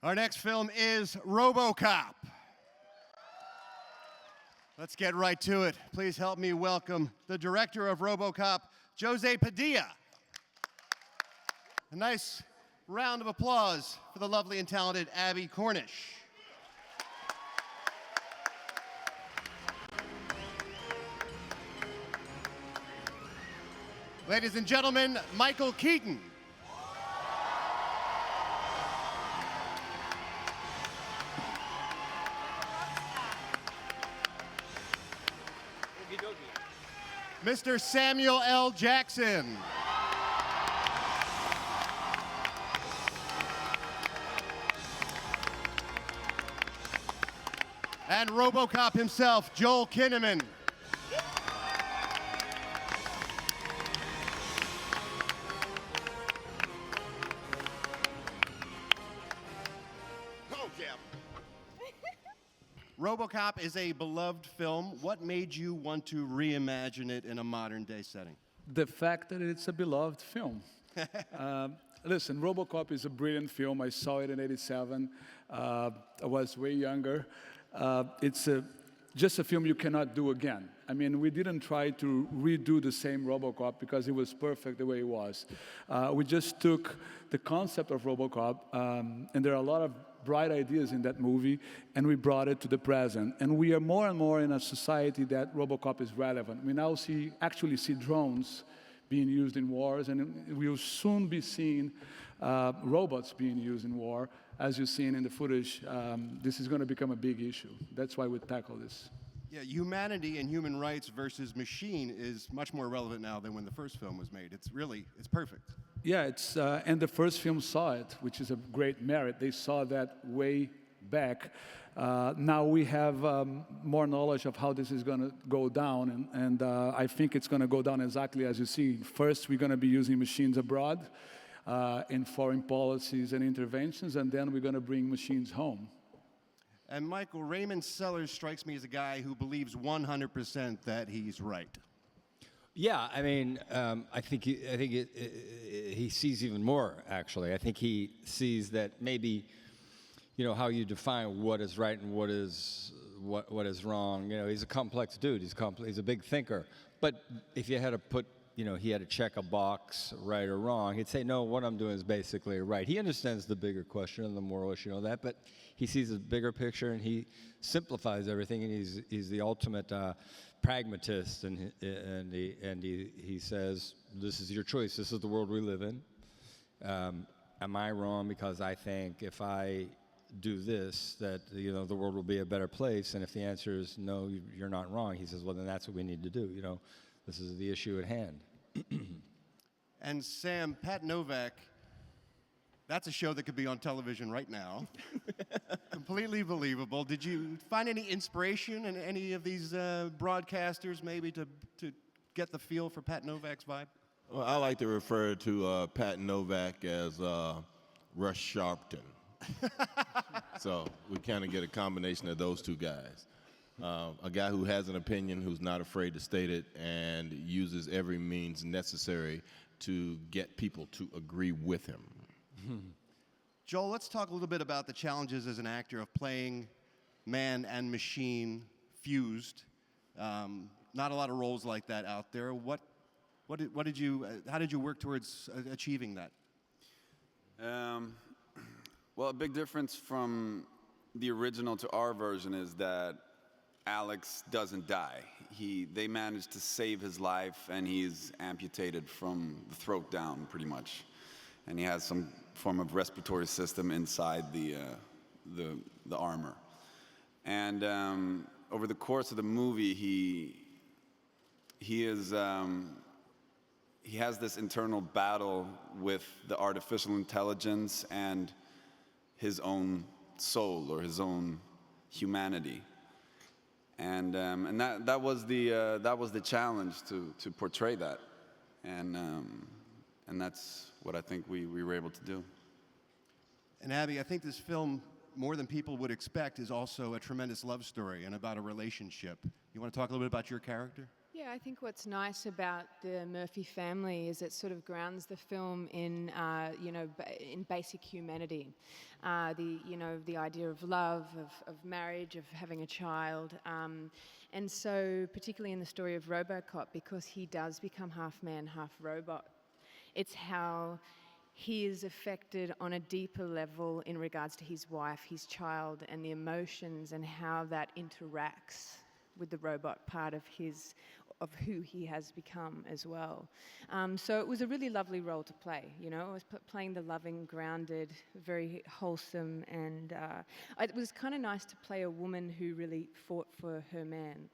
Our next film is Robocop. Let's get right to it. Please help me welcome the director of Robocop, Jose Padilla. A nice round of applause for the lovely and talented Abby Cornish. Ladies and gentlemen, Michael Keaton. Mr. Samuel L. Jackson. And Robocop himself, Joel Kinnaman. Robocop is a beloved film. What made you want to reimagine it in a modern-day setting? The fact that it's a beloved film. Listen, Robocop is a brilliant film. I saw it in '87. I was way younger. It's just a film you cannot do again. I mean, we didn't try to redo the same Robocop because it was perfect the way it was. We just took the concept of Robocop, and there are a lot of bright ideas in that movie, and we brought it to the present. And we are more and more in a society that Robocop is relevant. We now actually see drones being used in wars, and we will soon be seeing robots being used in war. As you've seen in the footage, this is going to become a big issue. That's why we tackle this. Yeah, humanity and human rights versus machine is much more relevant now than when the first film was made. It's perfect. Yeah, and the first film saw it, which is a great merit. They saw that way back. Now we have more knowledge of how this is going to go down, and I think it's going to go down exactly as you see. First, we're going to be using machines abroad in foreign policies and interventions, and then we're going to bring machines home. And Michael, Raymond Sellers strikes me as a guy who believes 100% that he's right. Yeah, I mean, I think he sees even more. Actually, I think he sees that maybe, you know, how you define what is right and what is wrong. You know, he's a complex dude. He's a big thinker. But if you had to put, you know, he had to check a box, right or wrong, he'd say, no, what I'm doing is basically right. He understands the bigger question and the moral issue and all that, but he sees a bigger picture and he simplifies everything, and he's the ultimate pragmatist, and he says, this is your choice. This is the world we live in. Am I wrong because I think if I do this, that, you know, the world will be a better place? And if the answer is no, you're not wrong, he says, well, then that's what we need to do. You know, this is the issue at hand. And Sam, Pat Novak, that's a show that could be on television right now. Completely believable. Did you find any inspiration in any of these broadcasters, maybe, to get the feel for Pat Novak's vibe? Well, I like to refer to Pat Novak as Rush Sharpton. So we kind of get a combination of those two guys. A guy who has an opinion, who's not afraid to state it, and uses every means necessary to get people to agree with him. Joel, let's talk a little bit about the challenges as an actor of playing man and machine fused. Not a lot of roles like that out there. How did you work towards achieving that? Well, a big difference from the original to our version is that Alex doesn't die. They managed to save his life, and he's amputated from the throat down, pretty much. And he has some form of respiratory system inside the armor. And over the course of the movie, he has this internal battle with the artificial intelligence and his own soul, or his own humanity. And that was the challenge to portray that, and that's what I think we were able to do. And Abby, I think this film, more than people would expect, is also a tremendous love story and about a relationship. You want to talk a little bit about your character? Yeah, I think what's nice about the Murphy family is it sort of grounds the film in, in basic humanity. The idea of love, of marriage, of having a child. And so, particularly in the story of Robocop, because he does become half man, half robot, it's how he is affected on a deeper level in regards to his wife, his child, and the emotions and how that interacts with the robot part of who he has become as well. So it was a really lovely role to play. I was playing the loving, grounded, very wholesome, and it was kind of nice to play a woman who really fought for her man.